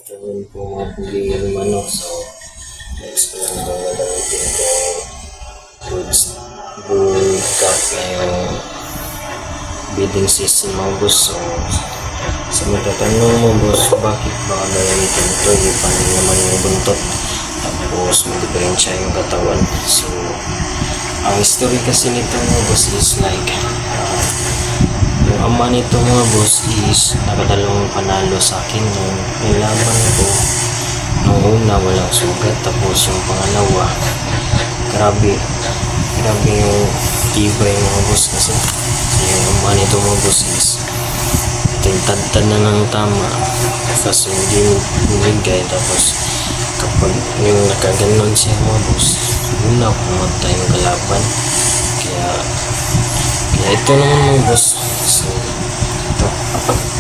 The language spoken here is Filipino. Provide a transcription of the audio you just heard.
Gawin po mga puging manok. So, next ko lang daw gagamitin ko goods bull cup na yung bidding system mga boss. So, sa matatanong mo boss, bakit ba gagamitin ito? Paano naman yung buntot? Tapos, mag-diferensya yung katawan. So, ang history kasi nito mga boss is like yung ama nito mga boss is nakadalawang panalo sa akin nung nilaban ko. Nung una walang sugat, tapos yung pangalawa grabe yung tibay mga boss kasi yung ama nito mga boss is tintad na ng tama kasi hindi bumigay. Tapos kapag yung nakaganon siya mga boss, una pumunta yung kalaban. Kaya ito naman mga boss. So ito